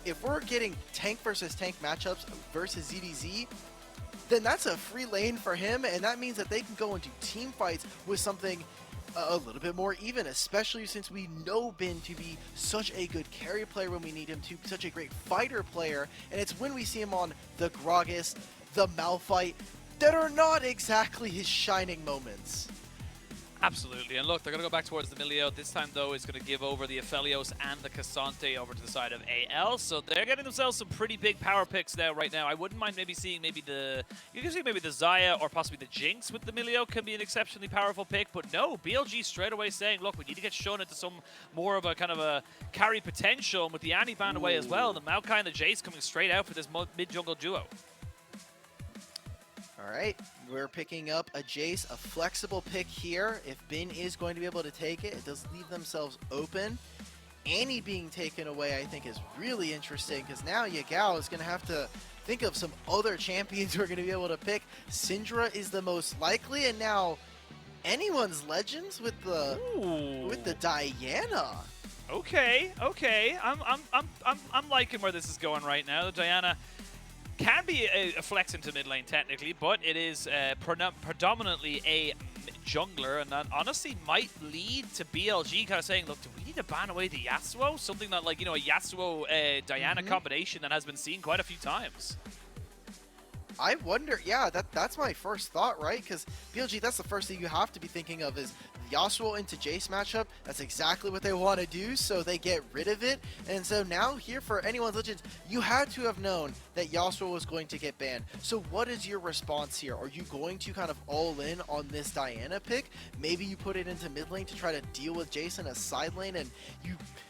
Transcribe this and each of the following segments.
if we're getting tank versus tank matchups versus ZDZ, then that's a free lane for him, and that means that they can go into team fights with something a little bit more even, especially since we know Bin to be such a good carry player when we need him to, such a great fighter player, and it's when we see him on the Gragas, the Malphite, that are not exactly his shining moments. Absolutely, and look, they're going to go back towards the Milio. This time, though, is going to give over the Aphelios and the Cassante over to the side of AL. So they're getting themselves some pretty big power picks now, right now. I wouldn't mind maybe seeing you can see maybe the Xayah or possibly the Jinx with the Milio can be an exceptionally powerful pick. But no, BLG straight away saying, look, we need to get shown into some more of a kind of a carry potential. And with the Annie ban away as well, the Maokai and the Jace coming straight out for this mid-jungle duo. Alright, we're picking up a Jace, a flexible pick here. If Bin is going to be able to take it, it does leave themselves open. Annie being taken away, I think, is really interesting, because now Yagao is going to have to think of some other champions who are going to be able to pick. Syndra is the most likely, and now anyone's Legends with the Diana. Okay, I'm liking where this is going right now. The Diana can be a flex into mid lane technically, but it is predominantly a jungler, and that honestly might lead to BLG kind of saying, look, do we need to ban away the Yasuo? Something that, like, you know, a Yasuo Diana combination that has been seen quite a few times. I wonder, yeah, that's my first thought, right? Because BLG, that's the first thing you have to be thinking of is Yasuo into Jace matchup. That's exactly what they want to do, so they get rid of it. And so now here for anyone's Legends, you had to have known that Yasuo was going to get banned. So what is your response here? Are you going to kind of all in on this Diana pick? Maybe you put it into mid lane to try to deal with Jason as side lane, and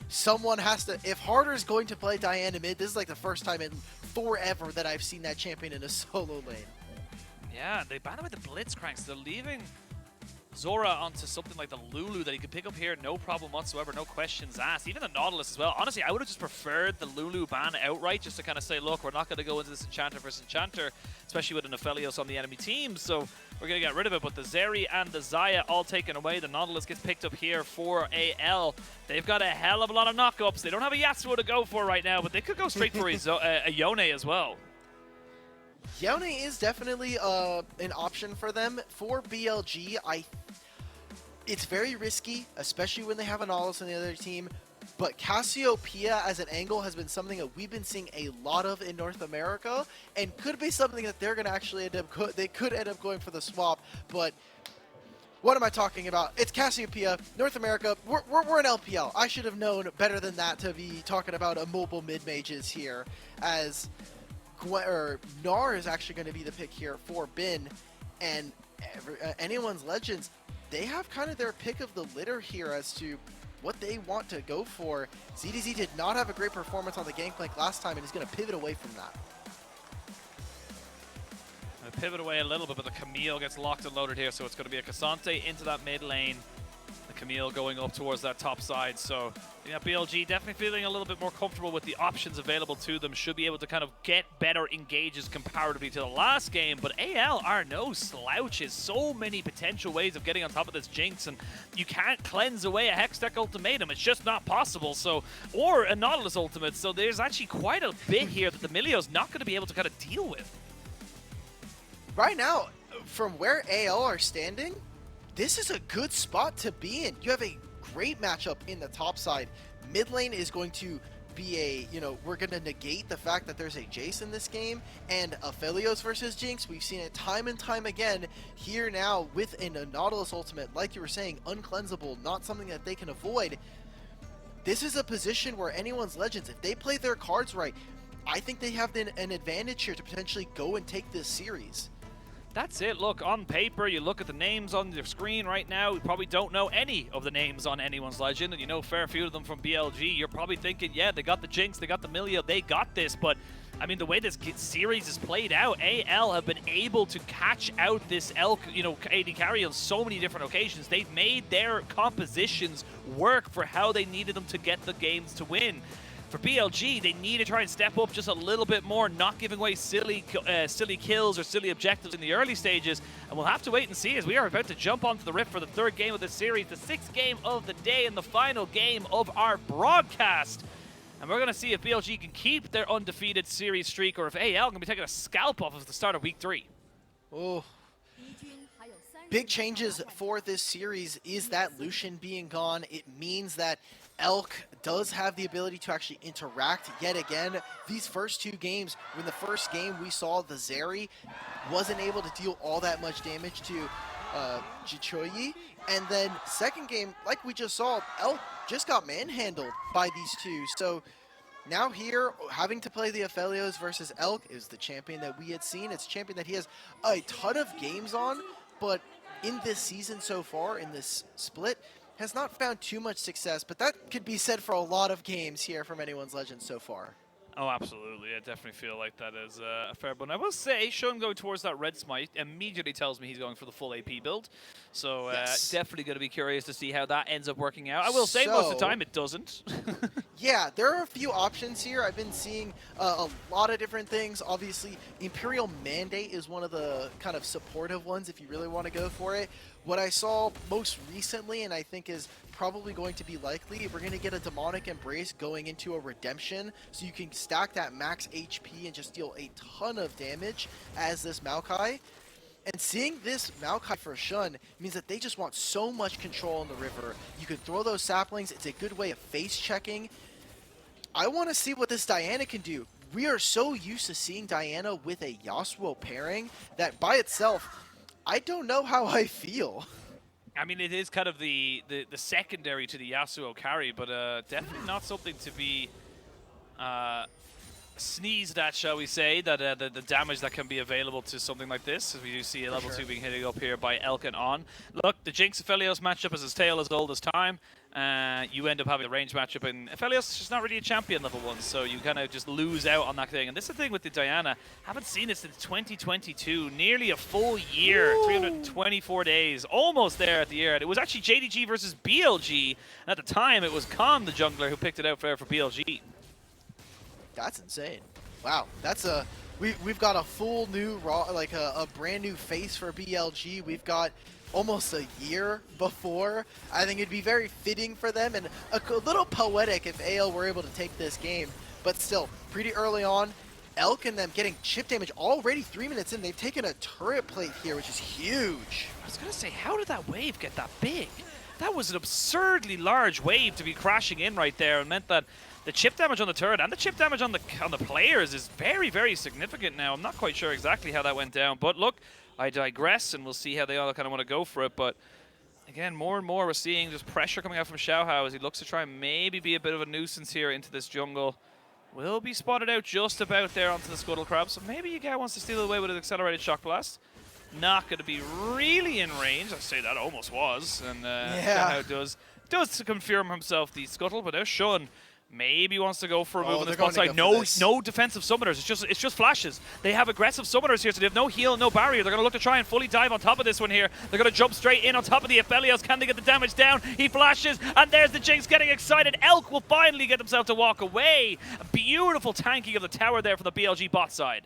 someone has to, if Harder is going to play Diana mid, this is like the first time in forever that I've seen that champion in a solo lane. Yeah, they ban away the Blitzcranks. They're leaving Zorah onto something like the Lulu that he could pick up here, no problem whatsoever, no questions asked. Even the Nautilus as well. Honestly, I would have just preferred the Lulu ban outright, just to kind of say, look, we're not going to go into this Enchanter versus Enchanter, especially with an Aphelios on the enemy team, so we're going to get rid of it. But the Zeri and the Xayah all taken away. The Nautilus gets picked up here for AL. They've got a hell of a lot of knockups. They don't have a Yasuo to go for right now, but they could go straight for a Yone as well. Yone is definitely an option for them. For BLG, it's very risky, especially when they have an Nautilus on the other team, but Cassiopeia as an angle has been something that we've been seeing a lot of in North America, and could be something that they're going to actually end up, they could end up going for the swap, but what am I talking about? It's Cassiopeia, North America, we're in LPL. I should have known better than that to be talking about a mobile mid-mages here, as Gnar is actually going to be the pick here for Bin, and anyone's Legends, they have kind of their pick of the litter here as to what they want to go for. ZDZ did not have a great performance on the Gangplank last time, and is going to pivot away from that. Pivot away a little bit, but the Camille gets locked and loaded here, so it's going to be a Cassante into that mid lane. The Camille going up towards that top side, so yeah, BLG definitely feeling a little bit more comfortable with the options available to them. Should be able to kind of get better engages comparatively to the last game, but AL are no slouches. So many potential ways of getting on top of this Jinx, and you can't cleanse away a Hextech Ultimatum. It's just not possible. So, or a Nautilus Ultimate. So there's actually quite a bit here that the Milio's not going to be able to kind of deal with. Right now, from where AL are standing, this is a good spot to be in. You have a great matchup in the top side. Mid lane is going to be we're going to negate the fact that there's a Jace in this game, and Aphelios versus Jinx. We've seen it time and time again here now with a Nautilus ultimate, like you were saying, uncleansable, not something that they can avoid. This is a position where anyone's Legends, if they play their cards right, I think they have an advantage here to potentially go and take this series. That's it. Look, on paper, you look at the names on your screen right now, you probably don't know any of the names on anyone's Legend, and you know a fair few of them from BLG. You're probably thinking, yeah, they got the Jinx, they got the Milio, they got this, but I mean, the way this series is played out, AL have been able to catch out this AD carry on so many different occasions. They've made their compositions work for how they needed them to get the games to win. For BLG, they need to try and step up just a little bit more, not giving away silly kills or silly objectives in the early stages. And we'll have to wait and see, as we are about to jump onto the Rift for the third game of this series, the 6th game of the day and the final game of our broadcast. And we're going to see if BLG can keep their undefeated series streak or if AL can be taking a scalp off at the start of week 3. Oh. Big changes for this series is that Lucian being gone. It means that Elk does have the ability to actually interact yet again. These first 2 games, when the first game we saw the Zeri wasn't able to deal all that much damage to zhiqiuyi, and then second game, like we just saw, Elk just got manhandled by these 2. So now here, having to play the Aphelios versus Elk is the champion that we had seen. It's a champion that he has a ton of games on, but in this season so far, in this split, has not found too much success. But that could be said for a lot of games here from Anyone's Legend so far. Oh, absolutely. I definitely feel like that is a fair one. I will say, Sean going towards that red smite immediately tells me he's going for the full AP build. So Yes. definitely going to be curious to see how that ends up working out. I will say most of the time it doesn't. Yeah, there are a few options here. I've been seeing a lot of different things. Obviously, Imperial Mandate is one of the kind of supportive ones if you really want to go for it. What I saw most recently, and I think is probably going to be likely, we're going to get a Demonic Embrace going into a Redemption, so you can stack that max HP and just deal a ton of damage as this Maokai. And seeing this Maokai for Shun means that they just want so much control in the river. You can throw those saplings. It's a good way of face checking. I want to see what this Diana can do. We are so used to seeing Diana with a Yasuo pairing that by itself, I don't know how I feel. I mean, it is kind of the secondary to the Yasuo carry, but definitely not something to be sneezed at, shall we say, that the damage that can be available to something like this, as we do see a level 2 being hitting up here by Elk and On. Look, the Jinx Aphelios matchup is as tale as old as time. You end up having a range matchup, and Aphelios is just not really a champion level 1, so you kind of just lose out on that thing. And this is the thing with the Diana. Haven't seen it since 2022, nearly a full year, 324 days, almost there at the year. It was actually JDG versus BLG, and at the time it was Khan, the jungler, who picked it out for BLG. That's insane. Wow, that's a we've got a full new a brand new face for BLG. We've got almost a year before. I think it'd be very fitting for them and a little poetic if AL were able to take this game. But still, pretty early on, Elk and them getting chip damage already 3 minutes in. They've taken a turret plate here, which is huge. I was gonna say, how did that wave get that big? That was an absurdly large wave to be crashing in right there, and meant that the chip damage on the turret and the chip damage on the players is very, very significant now. I'm not quite sure exactly how that went down, but look, I digress, and we'll see how they all kind of want to go for it. But again, more and more we're seeing just pressure coming out from Xiaohao as he looks to try and maybe be a bit of a nuisance here into this jungle. Will be spotted out just about there onto the Scuttle Crab, so maybe Yagao wants to steal away with an accelerated shock blast. Not going to be really in range. I say that almost was, and Xiaohao does confirm himself the Scuttle, but now Shun maybe wants to go for a move on this bot side. No defensive summoners. It's just flashes. They have aggressive summoners here, so they have no heal, no barrier. They're going to look to try and fully dive on top of this one here. They're going to jump straight in on top of the Aphelios. Can they get the damage down? He flashes, and there's the Jinx getting excited. Elk will finally get himself to walk away. A beautiful tanking of the tower there from the BLG bot side.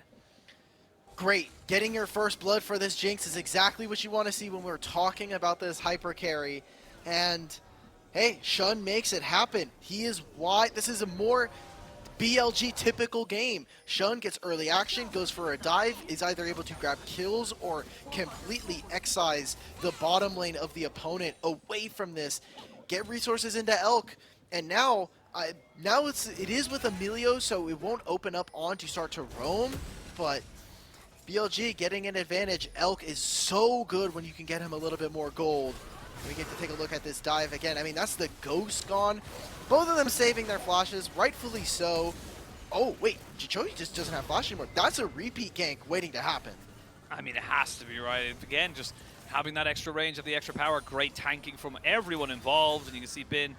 Great. Getting your first blood for this Jinx is exactly what you want to see when we're talking about this hyper carry. And hey, Shun makes it happen. He is why this is a more BLG typical game. Shun gets early action, goes for a dive, is either able to grab kills or completely excise the bottom lane of the opponent away from this. Get resources into Elk, and now it is with Emilio, so it won't open up on to start to roam, but BLG getting an advantage. Elk is so good when you can get him a little bit more gold. We get to take a look at this dive again. I mean, that's the ghost gone. Both of them saving their flashes, rightfully so. Oh, wait, zhiqiuyi just doesn't have flash anymore. That's a repeat gank waiting to happen. I mean, it has to be, right? Again, just having that extra range of the extra power, great tanking from everyone involved. And you can see Bin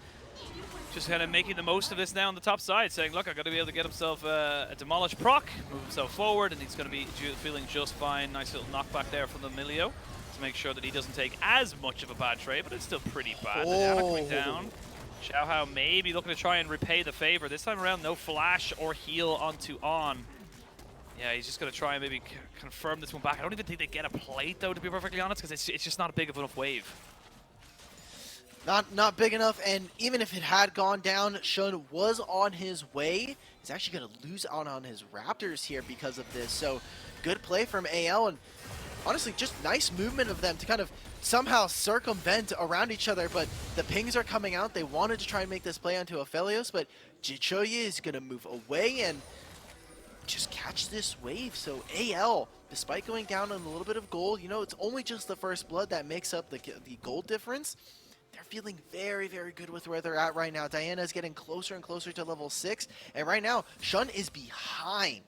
just kind of making the most of this now on the top side, saying, look, I've got to be able to get himself a Demolish proc, move himself forward, and he's going to be feeling just fine. Nice little knockback there from the Emilio to make sure that he doesn't take as much of a bad trade, but it's still pretty bad. The Diana coming down. Xiaohao maybe looking to try and repay the favor. This time around, no flash or heal onto On. Yeah, he's just going to try and maybe confirm this one back. I don't even think they get a plate, though, to be perfectly honest, because it's just not a big enough wave. Not big enough, and even if it had gone down, Shun was on his way. He's actually going to lose out on his Raptors here because of this. So good play from AL, and honestly, just nice movement of them to kind of somehow circumvent around each other, but the pings are coming out. They wanted to try and make this play onto Aphelios, but zhiqiuyi is going to move away and just catch this wave. So AL, despite going down on a little bit of gold, you know, it's only just the first blood that makes up the gold difference. They're feeling very, very good with where they're at right now. Diana is getting closer and closer to level 6, and right now, Shun is behind.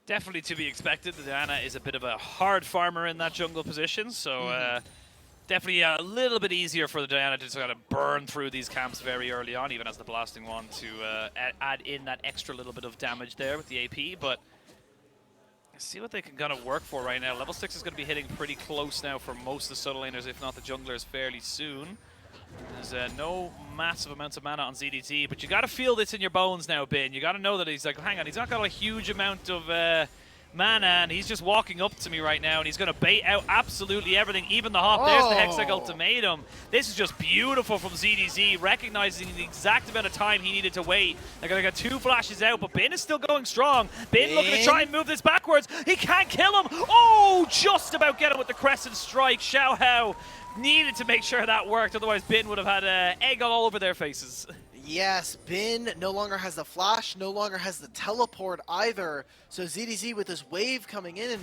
Definitely to be expected. Diana is a bit of a hard farmer in that jungle position, so definitely a little bit easier for the Diana to sort of burn through these camps very early on, even as the blasting one to add in that extra little bit of damage there with the AP, but see what they can kind of work for right now. Level 6 is going to be hitting pretty close now for most of the solo laners, if not the junglers, fairly soon. There's no massive amounts of mana on ZDT, but you got to feel this in your bones now, Bin. You got to know that he's like, hang on, he's not got a huge amount of mana, and he's just walking up to me right now, and he's going to bait out absolutely everything, even the hop. There's the Hextech Ultimatum. This is just beautiful from ZDZ, recognizing the exact amount of time he needed to wait. They're going to get 2 flashes out, but Bin is still going strong. Bin looking to try and move this backwards. He can't kill him. Oh, just about get him with the Crescent Strike. Xiaohao needed to make sure that worked, otherwise Bin would have had egg all over their faces. Yes, Bin no longer has the flash, no longer has the teleport either. So ZDZ with this wave coming in,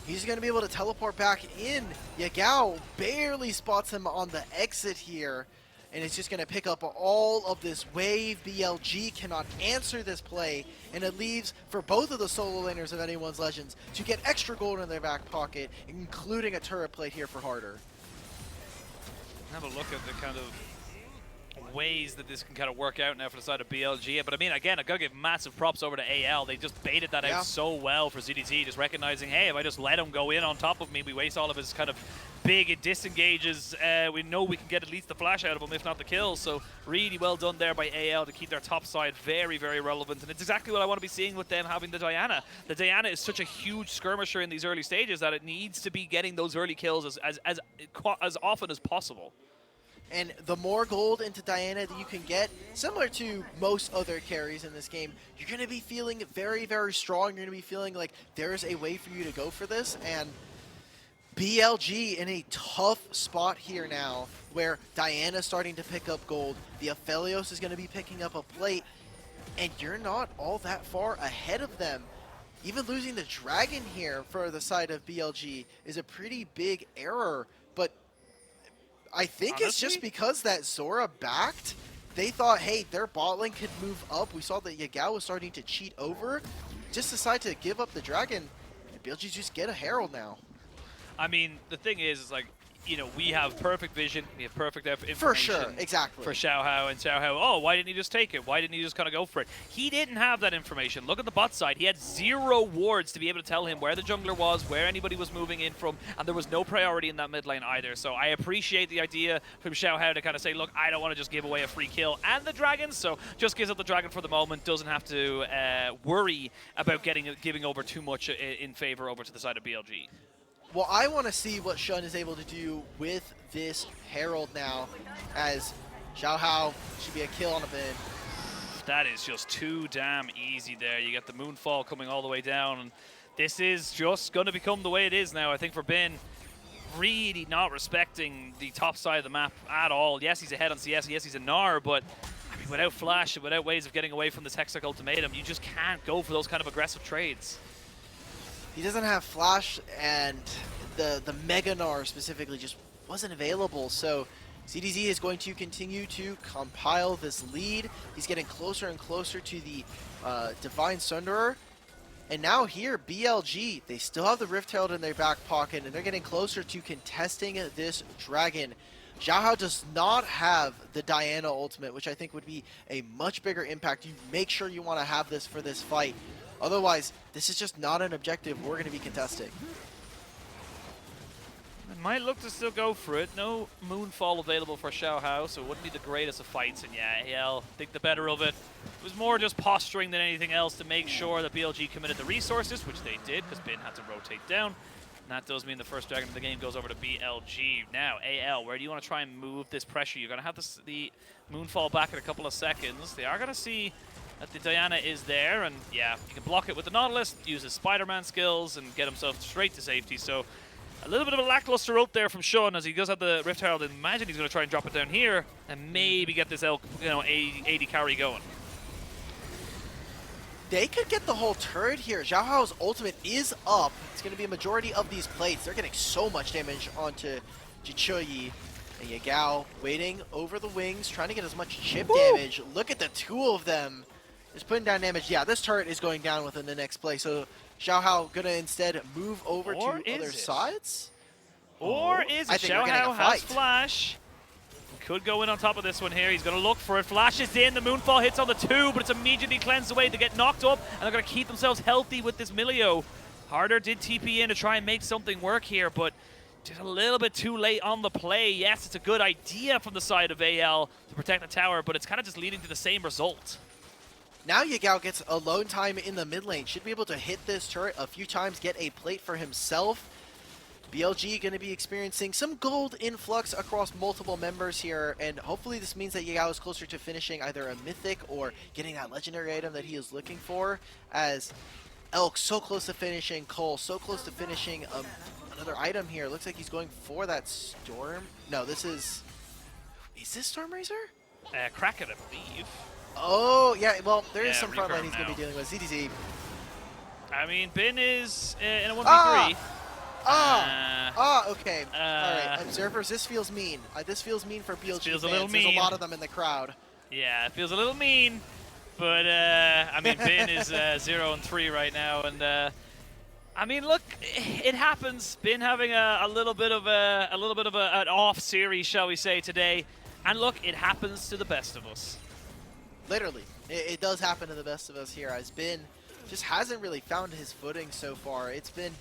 he's going to be able to teleport back in. Yagao barely spots him on the exit here, and it's just going to pick up all of this wave. BLG cannot answer this play, and it leaves for both of the solo laners of anyone's Legends to get extra gold in their back pocket, including a turret plate here for Harder. Have a look at the kind of ways that this can kind of work out now for the side of BLG. But I mean, again, I gotta give massive props over to AL. They just baited that out so well for ZDT, just recognizing, hey, if I just let him go in on top of me, we waste all of his kind of big disengages. We know we can get at least the flash out of him, if not the kill. So really well done there by AL to keep their top side very, very relevant. And it's exactly what I want to be seeing with them having the Diana. The Diana is such a huge skirmisher in these early stages that it needs to be getting those early kills as often as possible. And the more gold into Diana that you can get, similar to most other carries in this game, you're going to be feeling very, very strong. You're going to be feeling like there's a way for you to go for this. And BLG in a tough spot here now, where Diana's starting to pick up gold. The Aphelios is going to be picking up a plate, and you're not all that far ahead of them. Even losing the dragon here for the side of BLG is a pretty big error, but I think honestly, it's just because that Zorah backed. They thought, hey, their bot lane could move up. We saw that Yagao was starting to cheat over. Just decide to give up the dragon, and BLG just get a Herald now. I mean, the thing is like, you know, we have perfect vision, we have perfect information. For sure, exactly. For Xiaohao, and Xiaohao, oh, why didn't he just take it? Why didn't he just kind of go for it? He didn't have that information. Look at the bot side. He had 0 wards to be able to tell him where the jungler was, where anybody was moving in from, and there was no priority in that mid lane either. So I appreciate the idea from Xiaohao to kind of say, look, I don't want to just give away a free kill and the dragon, so just gives up the dragon for the moment, doesn't have to worry about giving over too much in favor over to the side of BLG. Well, I want to see what Shun is able to do with this Herald now, as Xiaohao should be a kill on a Bin. That is just too damn easy there. You get the Moonfall coming all the way down, and this is just going to become the way it is now, I think, for Bin. Really not respecting the top side of the map at all. Yes, he's ahead on CS, yes, he's a Gnar, but I mean, without flash and without ways of getting away from this Hextech Ultimatum, you just can't go for those kind of aggressive trades. He doesn't have flash, and the Mega Gnar specifically just wasn't available. So ZDZ is going to continue to compile this lead. He's getting closer and closer to the Divine Sunderer. And now here, BLG, they still have the Rift Herald in their back pocket, and they're getting closer to contesting this dragon. Xiaohao does not have the Diana ultimate, which I think would be a much bigger impact. You make sure you want to have this for this fight. Otherwise, this is just not an objective we're going to be contesting. It might look to still go for it. No Moonfall available for Xiaohao, so it wouldn't be the greatest of fights. And yeah, AL think the better of it. It was more just posturing than anything else to make sure that BLG committed the resources, which they did, because Bin had to rotate down. that does mean the first dragon of the game goes over to BLG. Now, AL, where do you want to try and move this pressure? You're going to have the Moonfall back in a couple of seconds. They are going to see that the Diana is there, and yeah, you can block it with the Nautilus, use his Spider-Man skills, and get himself straight to safety. So a little bit of a lackluster ult there from Sean as he does have the Rift Herald. Imagine he's going to try and drop it down here and maybe get this Elk, 80 carry going. They could get the whole turret here. Xiaohao's ultimate is up. It's going to be a majority of these plates. They're getting so much damage onto zhiqiuyi. And Yagao waiting over the wings, trying to get as much chip damage. Look at the two of them. Just putting down damage. Yeah, this turret is going down within the next play. So Xiaohao going to instead move over to other sides. Or is it? Xiaohao has flash. Could go in on top of this one here. He's going to look for it. Flashes in. The Moonfall hits on the two, but it's immediately cleansed away. They get knocked up, and they're going to keep themselves healthy with this Milio. Harder did TP in to try and make something work here, but just a little bit too late on the play. Yes, it's a good idea from the side of AL to protect the tower, but it's kind of just leading to the same result. Now Yagao gets alone time in the mid lane. Should be able to hit this turret a few times, get a plate for himself. BLG going to be experiencing some gold influx across multiple members here, and hopefully this means that Yagao is closer to finishing either a mythic or getting that legendary item that he is looking for, as Elk so close to finishing, Cole so close to finishing another item here. Looks like he's going for that Storm. No, this is this Storm Razor? Kraken, I believe. Oh, yeah, well, there is some front line he's going to be dealing with. ZDZ. I mean, Bin is in a 1v3. Okay. Alright, observers, this feels mean. This feels mean for BLG feels fans. A little mean. There's a lot of them in the crowd. Yeah, it feels a little mean, but I mean, Bin is 0-3 right now, and I mean, look, it happens. Bin having a little bit of an off series, shall we say, today, and look, it happens to the best of us. Literally, it does happen to the best of us here. As Bin just hasn't really found his footing so far. It's been,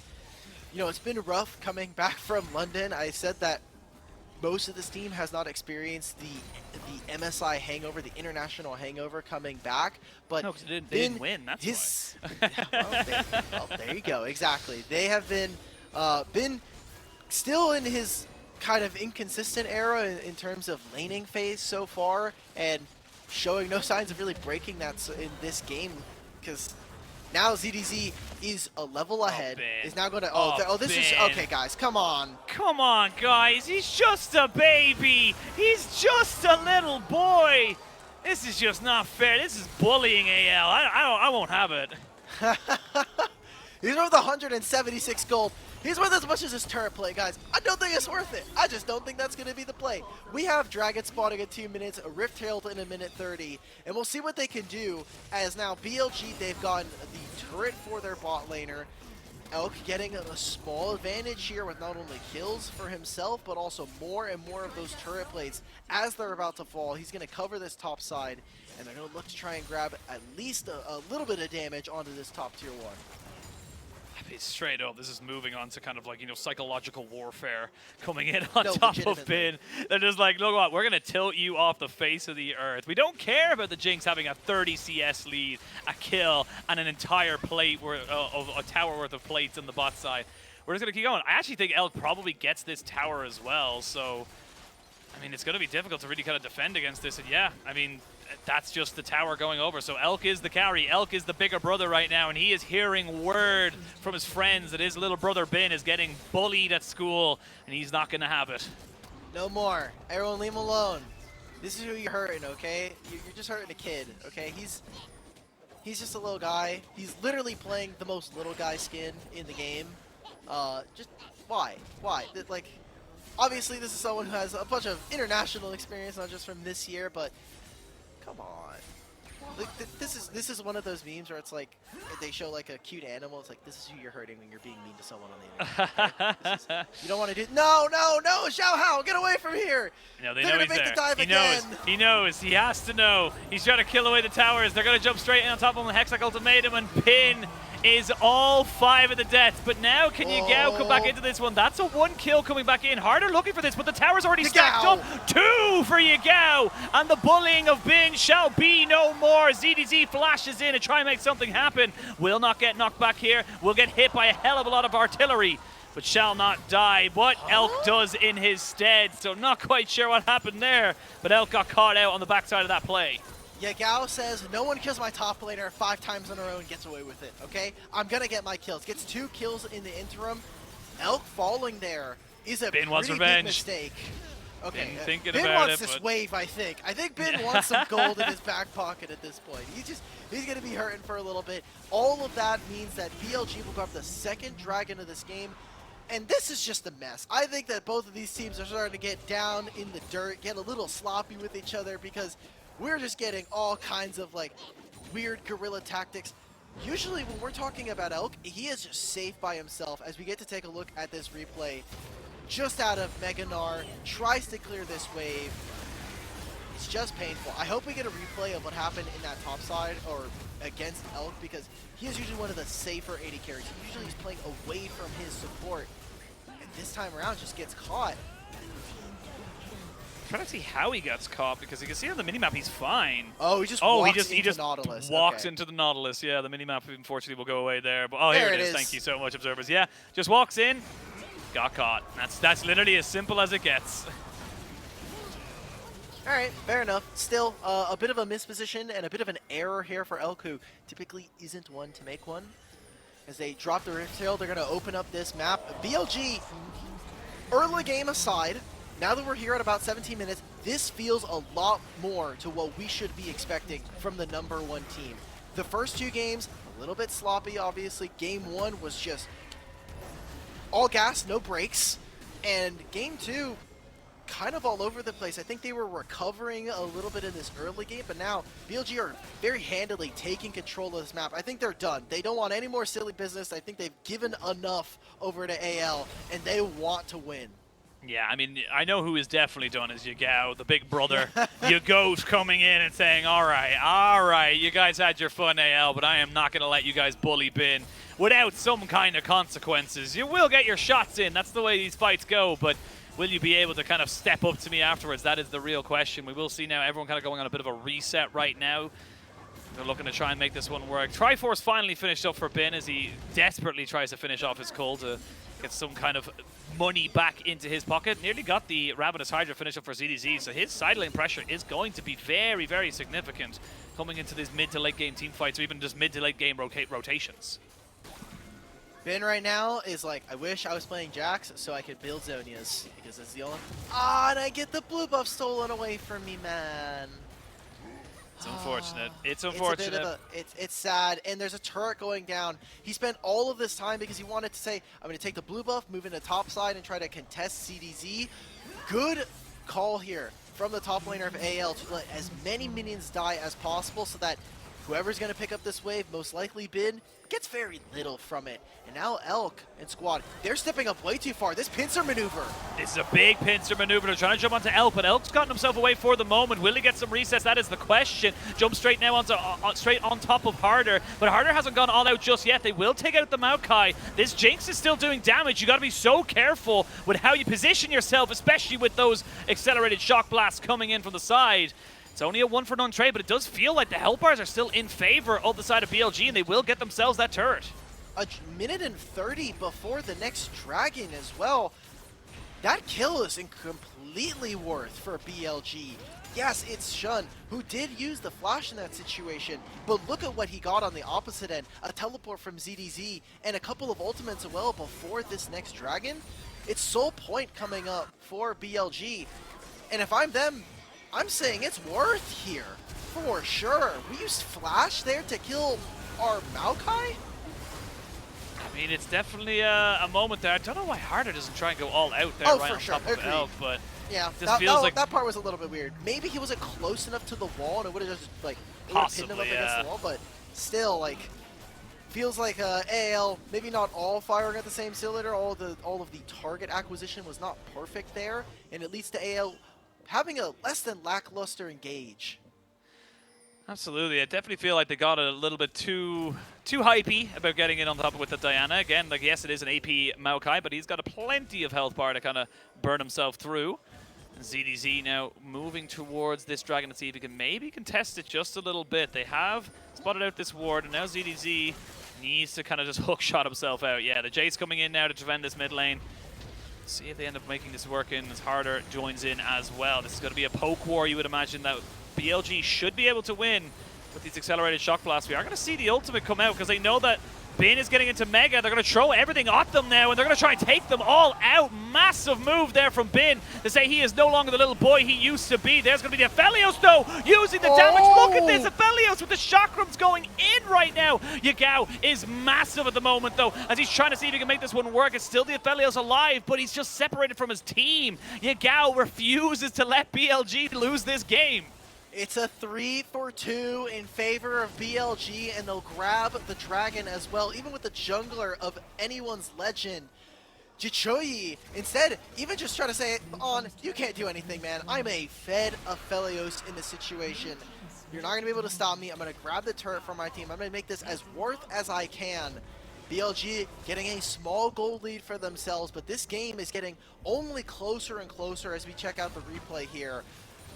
it's been rough coming back from London. I said that most of this team has not experienced the MSI hangover, the international hangover coming back. But no, because they didn't win. That's why. well, there you go. Exactly. They have been still in his kind of inconsistent era in terms of laning phase so far, and showing no signs of really breaking that in this game, because now ZDZ is a level ahead. Is now going to. This is okay, guys. Come on. Come on, guys. He's just a baby. He's just a little boy. This is just not fair. This is bullying AL. I won't have it. He's worth 176 gold. He's worth as much as his turret play, guys. I don't think it's worth it. I just don't think that's going to be the play. We have Dragon spawning at 2 minutes, a Rift Herald in a minute 30, and we'll see what they can do, as now BLG, they've gotten the turret for their bot laner. Elk getting a small advantage here with not only kills for himself, but also more and more of those turret plates as they're about to fall. He's going to cover this top side, and they're going to look to try and grab at least a little bit of damage onto this top tier 1. Straight up, this is moving on to kind of like, psychological warfare coming in on top of Bin. They're just like, look what, we're going to tilt you off the face of the earth. We don't care about the Jinx having a 30 CS lead, a kill, and an entire plate worth of a tower worth of plates on the bot side. We're just going to keep going. I actually think Elk probably gets this tower as well, so I mean, it's going to be difficult to really kind of defend against this. And yeah, I mean, that's just the tower going over. So Elk is the carry. Elk is the bigger brother right now, and he is hearing word from his friends that his little brother Bin is getting bullied at school, and he's not going to have it. No more. Everyone leave him alone. This is who you're hurting, okay? You're just hurting a kid, okay? He's just a little guy. He's literally playing the most little guy skin in the game. Just why? Why? Like, obviously this is someone who has a bunch of international experience, not just from this year, but come on. Like, this is one of those memes where it's like they show like a cute animal. It's like, this is who you're hurting when you're being mean to someone on the internet. Okay? You don't want to do. No, Xiaohao, get away from here. No, they know he's there. He knows. He has to know. He's trying to kill away the towers. They're going to jump straight in on top of him. Hexac ultimatum, and Pin is all 5 of the deaths. But now can Yagao come back into this one? That's a 1 kill coming back in. Harder looking for this, but the tower's already stacked up. 2 for Yagao, and the bullying of Bin shall be no more. ZDZ flashes in to try and make something happen. Will not get knocked back here. Will get hit by a hell of a lot of artillery. but shall not die. What Elk does in his stead, so not quite sure what happened there, but Elk got caught out on the backside of that play. Yagao says, no one kills my top laner 5 times in a row and gets away with it, okay? I'm gonna get my kills. Gets 2 kills in the interim. Elk falling there is a pretty big mistake. Okay, Bin wants this wave, I think. I think Bin wants some gold in his back pocket at this point. He's going to be hurting for a little bit. All of that means that BLG will grab the second dragon of this game, and this is just a mess. I think that both of these teams are starting to get down in the dirt, get a little sloppy with each other, because we're just getting all kinds of like weird guerrilla tactics. Usually when we're talking about Elk, he is just safe by himself. As we get to take a look at this replay, just out of Mega Gnar, tries to clear this wave. It's just painful. I hope we get a replay of what happened in that top side or against Elk, because he is usually one of the safer AD carries. Usually he's playing away from his support, and this time around just gets caught. I'm trying to see how he gets caught, because you can see on the minimap he's fine. Oh, he just walks into Nautilus. Walks into the Nautilus. Yeah, the minimap unfortunately will go away there. But oh, here it is. Thank you so much, observers. Yeah, just walks in. Got caught. That's literally as simple as it gets. All right, fair enough. Still, a bit of a misposition and a bit of an error here for Elk, who typically isn't one to make one. As they drop the Rift Tail, they're going to open up this map. BLG, early game aside, now that we're here at about 17 minutes, this feels a lot more to what we should be expecting from the #1 team. The first 2 games, a little bit sloppy, obviously. Game 1 was just all gas, no brakes, and game 2, kind of all over the place. I think they were recovering a little bit in this early game, but now BLG are very handily taking control of this map. I think they're done. They don't want any more silly business. I think they've given enough over to AL, and they want to win. Yeah, I mean, I know who is definitely done is Yagao, the big brother. Yagao's coming in and saying, all right, you guys had your fun, AL, but I am not going to let you guys bully Bin without some kind of consequences. You will get your shots in. That's the way these fights go, but will you be able to kind of step up to me afterwards? That is the real question. We will see now everyone kind of going on a bit of a reset right now. They're looking to try and make this one work. Triforce finally finished up for Bin as he desperately tries to finish off his call to get some kind of money back into his pocket. Nearly got the Ravenous Hydra finish up for ZDZ, so his side lane pressure is going to be very, very significant coming into these mid to late game team fights, or even just mid to late game rotations. Bin right now is like, I wish I was playing Jax so I could build Zonias, because it's the only... and I get the blue buff stolen away from me, man. It's unfortunate. It's unfortunate. It's sad, and there's a turret going down. He spent all of this time because he wanted to say, I'm going to take the blue buff, move into top side, and try to contest CDZ. Good call here from the top laner of AL to let as many minions die as possible so that whoever's going to pick up this wave, most likely Bin, gets very little from it. And now Elk and squad, they're stepping up way too far. This pincer maneuver. This is a big pincer maneuver. They're trying to jump onto Elk, but Elk's gotten himself away for the moment. Will he get some resets? That is the question. Jump straight now onto straight on top of Harder, but Harder hasn't gone all out just yet. They will take out the Maokai. This Jinx is still doing damage. You got to be so careful with how you position yourself, especially with those accelerated shock blasts coming in from the side. It's only a 1-for-none trade, but it does feel like the health bars are still in favor of the side of BLG, and they will get themselves that turret. A minute and 30 before the next dragon as well. That kill is completely worth for BLG. Yes, it's Shun, who did use the flash in that situation, but look at what he got on the opposite end. A teleport from ZDZ, and a couple of ultimates as well before this next dragon. It's Soul Point coming up for BLG, and if I'm them, I'm saying it's worth here, for sure. We used flash there to kill our Maokai? I mean, it's definitely a moment there. I don't know why Harder doesn't try and go all out there right on top of Elk, but yeah, that part was a little bit weird. Maybe he wasn't close enough to the wall and it would have just like pinned him up against the wall, but still, like, feels like AL, maybe not all firing at the same cylinder, all of the target acquisition was not perfect there, and it leads to AL having a less than lackluster engage. Absolutely, I definitely feel like they got a little bit too hypey about getting in on top with the Diana. Again, like, yes, it is an AP Maokai, but he's got a plenty of health bar to kind of burn himself through. And ZDZ now moving towards this dragon to see if he can maybe contest it just a little bit. They have spotted out this ward, and now ZDZ Needs to kind of just hookshot himself out. Yeah, the Jace coming in now to defend this mid lane. See if they end up making this work in as Harder joins in as well. This is going to be a poke war, you would imagine, that BLG should be able to win with these accelerated shock blasts. We are going to see the ultimate come out because they know that Bin is getting into Mega. They're going to throw everything at them now, and they're going to try and take them all out. Massive move there from Bin to say he is no longer the little boy he used to be. There's going to be the Aphelios, though, using the damage. Look at this, Aphelios with the chakrams going in right now. Yagao is massive at the moment, though, as he's trying to see if he can make this one work. It's still the Aphelios alive, but he's just separated from his team. Yagao refuses to let BLG lose this game. It's a 3-for-2 in favor of BLG, and they'll grab the dragon as well, even with the jungler of anyone's legend. zhiqiuyi, instead, even just trying to say, on, you can't do anything, man. I'm a fed Aphelios in this situation. You're not going to be able to stop me. I'm going to grab the turret for my team. I'm going to make this as worth as I can. BLG getting a small gold lead for themselves, but this game is getting only closer and closer as we check out the replay here.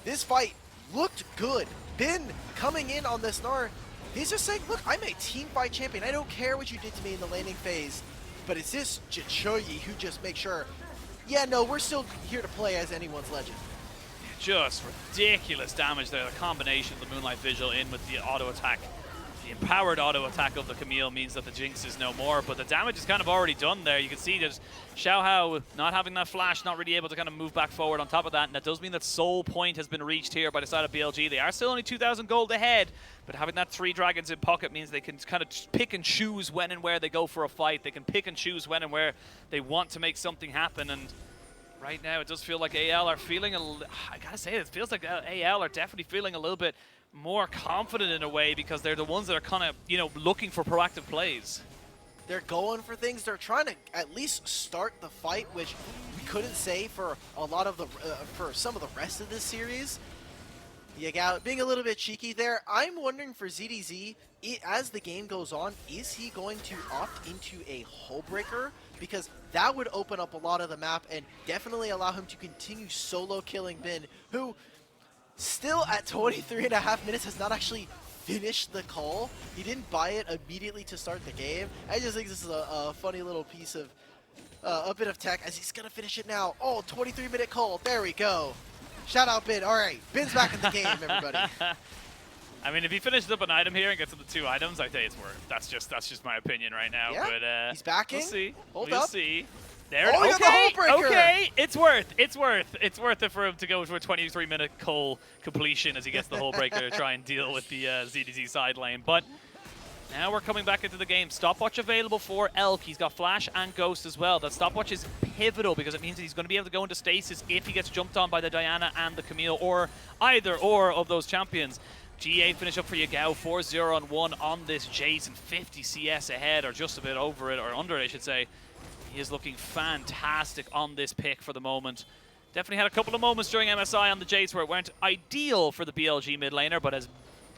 This fight looked good. Bin coming in on this Gnar. He's just saying, look, I'm a team fight champion. I don't care what you did to me in the laning phase. But it's this zhiqiuyi who just makes sure, yeah, no, we're still here to play as anyone's legend. Just ridiculous damage there. The combination of the Moonlight Vigil in with the auto attack. The empowered auto attack of the Camille means that the Jinx is no more, but the damage is kind of already done there. You can see there's Xiaohao not having that flash, not really able to kind of move back forward on top of that, and that does mean that Soul Point has been reached here by the side of BLG. They are still only 2,000 gold ahead, but having that 3 dragons in pocket means they can kind of pick and choose when and where they go for a fight. They can pick and choose when and where they want to make something happen, and right now it does feel like AL are feeling I gotta say, it feels like AL are definitely feeling a little bit more confident in a way because they're the ones that are kind of, you know, looking for proactive plays. They're going for things. They're trying to at least start the fight, which we couldn't say for a lot of the for some of the rest of this series. Yagao being a little bit cheeky there. I'm wondering for ZDZ, as the game goes on, is he going to opt into a hull breaker? Because that would open up a lot of the map and definitely allow him to continue solo killing Bin, who still at 23.5 minutes has not actually finished the call. He didn't buy it immediately to start the game. I just think this is a funny little piece of a bit of tech as he's gonna finish it now. Oh, 23-minute call. There we go. Shout out Bin. All right, Bin's back in the game, everybody. I mean, if he finishes up an item here and gets to the 2 items, I think it's worth. That's just my opinion right now. Yeah, but he's backing. We'll see. We'll see. There oh, it is. Okay, the hull breaker. Okay, it's worth it for him to go for a 23-minute call completion as he gets the hull breaker to try and deal with the ZDZ side lane. But now we're coming back into the game. Stopwatch available for Elk. He's got Flash and Ghost as well. That stopwatch is pivotal because it means that he's going to be able to go into stasis if he gets jumped on by the Diana and the Camille, or either or of those champions. GA finish up for Yagao, 4-0 on 1 on this Jace, and 50 CS ahead, or just a bit over it, or under it, I should say. He is looking fantastic on this pick for the moment. Definitely had a couple of moments during MSI on the Jace where it weren't ideal for the BLG mid laner, but has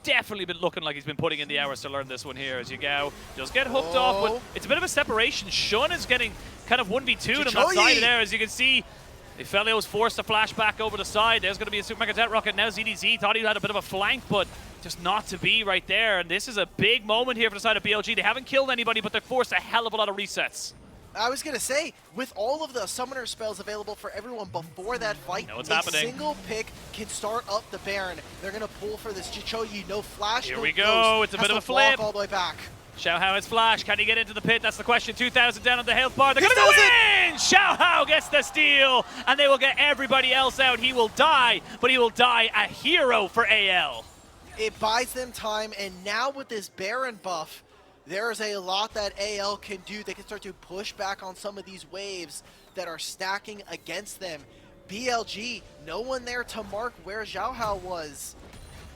definitely been looking like he's been putting in the hours to learn this one here as Yagao does get hooked off, but it's a bit of a separation. Shun is getting kind of 1v2'd on that side there, as you can see. Aphelios was forced to flash back over the side. There's going to be a Super Mega Jet Rocket. Now ZDZ thought he had a bit of a flank, but just not to be right there. And this is a big moment here for the side of BLG. They haven't killed anybody, but they're forced a hell of a lot of resets. I was going to say, with all of the summoner spells available for everyone before that fight, single pick can start up the Baron. They're going to pull for this zhiqiuyi, no flash, Here no we go, ghost, it's a bit of a flip. All the way back. Xiaohao has flash. Can he get into the pit? That's the question. 2,000 down on the health bar. They're going to go in! Xiaohao gets the steal, and they will get everybody else out. He will die, but he will die a hero for AL. It buys them time, and now with this Baron buff, there's a lot that AL can do. They can start to push back on some of these waves that are stacking against them. BLG, no one there to mark where Xiaohao was.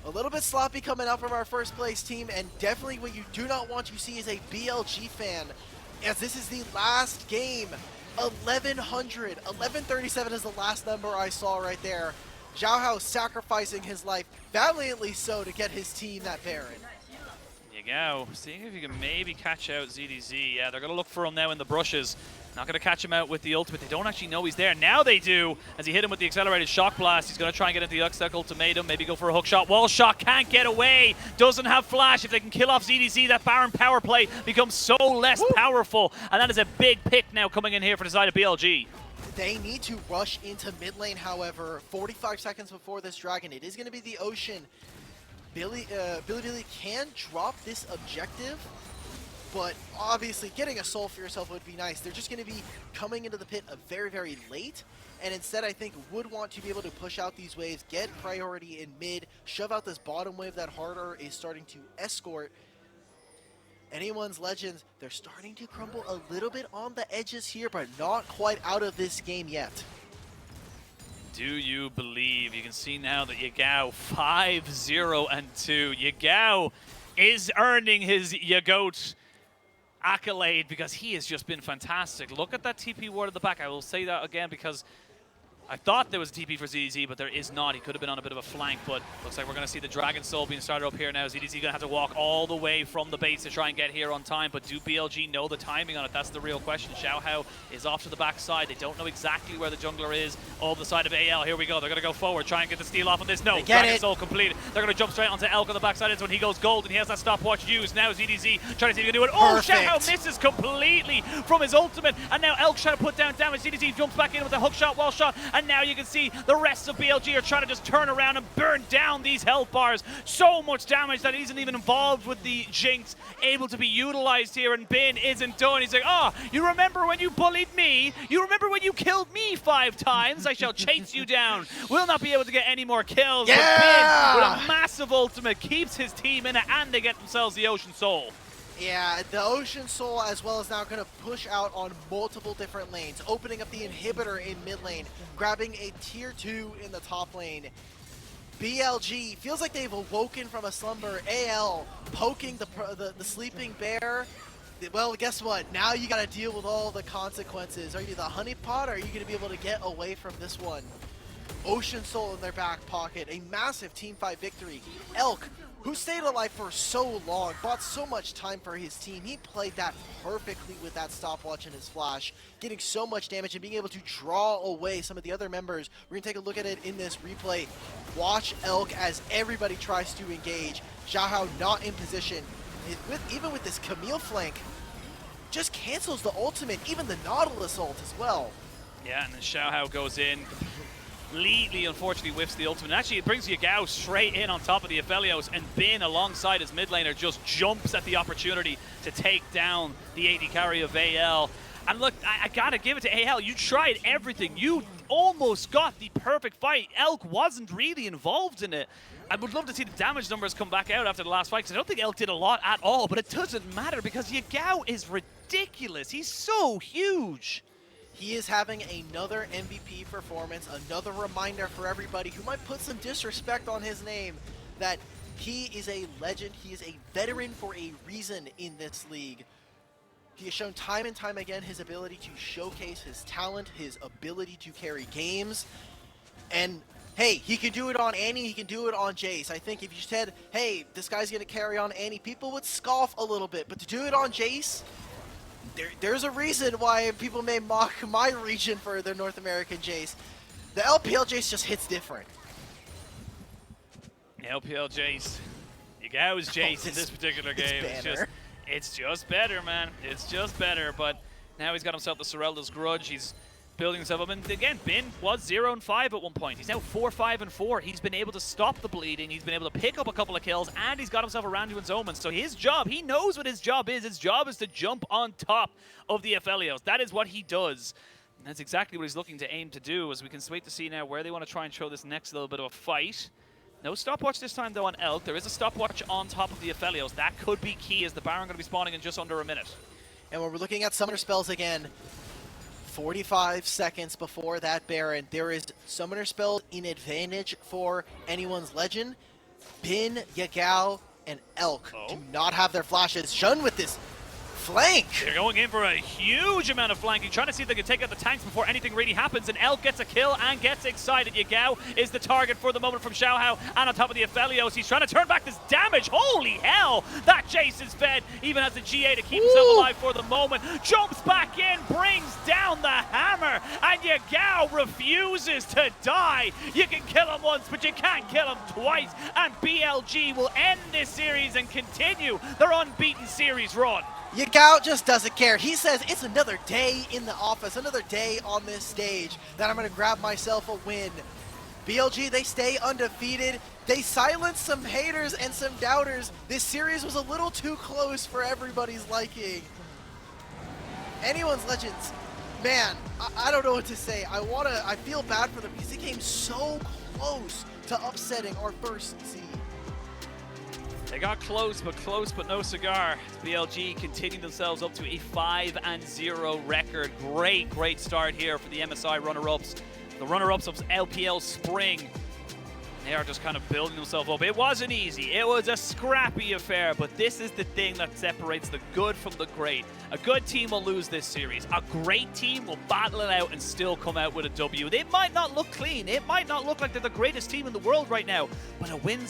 A little bit sloppy coming out from our first place team, and definitely what you do not want to see is a BLG fan, as this is the last game. 1100, 1137 is the last number I saw right there. Xiaohao sacrificing his life, valiantly so, to get his team that Baron. Yagao, seeing if you can maybe catch out ZDZ. Yeah, they're going to look for him now in the brushes. Not going to catch him out with the ultimate. They don't actually know he's there. Now they do, as he hit him with the accelerated shock blast. He's going to try and get into the Uxtec ultimatum, maybe go for a hook shot. Wall shot, can't get away. Doesn't have flash. If they can kill off ZDZ, that Baron power play becomes so less powerful. And that is a big pick now coming in here for the side of BLG. They need to rush into mid lane, however. 45 seconds before this dragon. It is going to be the Ocean. Bilibili can drop this objective, but obviously getting a soul for yourself would be nice. They're just going to be coming into the pit very, very late, and instead I think would want to be able to push out these waves, get priority in mid, shove out this bottom wave that Harder is starting to escort. Anyone's Legends, they're starting to crumble a little bit on the edges here, but not quite out of this game yet. Do you believe? You can see now that Yagao 5-0-2. Yagao is earning his Yagoat accolade because he has just been fantastic. Look at that TP ward at the back. I will say that again because I thought there was a TP for ZDZ, but there is not. He could have been on a bit of a flank, but looks like we're going to see the Dragon Soul being started up here now. ZDZ going to have to walk all the way from the base to try and get here on time, but do BLG know the timing on it? That's the real question. Xiaohao is off to the backside. They don't know exactly where the jungler is. All the side of AL. Here we go. They're going to go forward, try and get the steal off of this. No, Dragon Soul completed. They're going to jump straight onto Elk on the backside. It's when he goes gold, and he has that stopwatch used. Now ZDZ trying to see if he can do it. Oh, Xiaohao misses completely from his ultimate, and now Elk trying to put down damage. ZDZ jumps back in with a hook shot, wall shot, and now you can see the rest of BLG are trying to just turn around and burn down these health bars. So much damage that he isn't even involved with the Jinx, able to be utilized here, and Bin isn't done. He's like, oh, you remember when you bullied me? You remember when you killed me 5 times? I shall chase you down. Will not be able to get any more kills. Yeah! But Bin, with a massive ultimate, keeps his team in it, and they get themselves the Ocean Soul. Yeah, the Ocean Soul as well is now going to push out on multiple different lanes, opening up the inhibitor in mid lane, grabbing a tier 2 in the top lane. BLG feels like they've awoken from a slumber. AL poking the sleeping bear. Well, guess what? Now you got to deal with all the consequences. Are you the honeypot, or are you going to be able to get away from this one? Ocean Soul in their back pocket, a massive team fight victory. Elk, who stayed alive for so long, bought so much time for his team. He played that perfectly with that stopwatch and his flash, getting so much damage and being able to draw away some of the other members. We're going to take a look at it in this replay. Watch Elk as everybody tries to engage. Xiaohao not in position. Even with this Camille flank, just cancels the ultimate, even the Nautilus ult as well. Yeah, and then Xiaohao goes in. Completely, unfortunately, whiffs the ultimate. And actually, it brings Yagao straight in on top of the Aphelios, and Bin, alongside his mid laner, just jumps at the opportunity to take down the AD carry of AL. And look, I gotta give it to AL. You tried everything. You almost got the perfect fight. Elk wasn't really involved in it. I would love to see the damage numbers come back out after the last fight, because I don't think Elk did a lot at all, but it doesn't matter because Yagao is ridiculous. He's so huge. He is having another MVP performance, another reminder for everybody who might put some disrespect on his name that he is a legend, he is a veteran for a reason in this league. He has shown time and time again his ability to showcase his talent, his ability to carry games, and hey, he can do it on Annie, he can do it on Jace. I think if you said, hey, this guy's going to carry on Annie, people would scoff a little bit, but to do it on Jace, there's a reason why people may mock my region for their North American Jace. The LPL Jace just hits different. LPL Jace. Yagao's Jace in this particular game. It's just better, man. It's just better. But now he's got himself the Sorelda's Grudge. He's building himself up. And again, Bin was 0-5 at one point. He's now 4-5-4. He's been able to stop the bleeding. He's been able to pick up a couple of kills, and he's got himself a Randuin's Omen. So his job, he knows what his job is. His job is to jump on top of the Aphelios. That is what he does. And that's exactly what he's looking to aim to do, as we can wait to see now where they want to try and show this next little bit of a fight. No stopwatch this time, though, on Elk. There is a stopwatch on top of the Aphelios. That could be key, as the Baron going to be spawning in just under a minute. And when we're looking at summoner spells again, 45 seconds before that Baron, there is summoner spell in advantage for anyone's Legend. Bin, Yagao, and Elk do not have their flashes. Shun with this flank. They're going in for a huge amount of flanking, trying to see if they can take out the tanks before anything really happens, and Elk gets a kill and gets excited. Yagao is the target for the moment from Xiaohao, and on top of the Aphelios, he's trying to turn back this damage. Holy hell, that chase is fed, even has the GA to keep himself alive for the moment. Jumps back in, brings down the hammer, and Yagao refuses to die. You can kill him once, but you can't kill him twice, and BLG will end this series and continue their unbeaten series run. Yagao just doesn't care. He says, it's another day in the office, another day on this stage that I'm going to grab myself a win. BLG, they stay undefeated. They silence some haters and some doubters. This series was a little too close for everybody's liking. Anyone's Legends, man, I don't know what to say. I feel bad for them because they came so close to upsetting our first seed. They got close but no cigar. BLG continuing themselves up to a 5-0 record. Great start here for the MSI runner-ups. The runner-ups of LPL Spring. They are just kind of building themselves up. It wasn't easy. It was a scrappy affair, but this is the thing that separates the good from the great. A good team will lose this series. A great team will battle it out and still come out with a W. They might not look clean. It might not look like they're the greatest team in the world right now, but a win's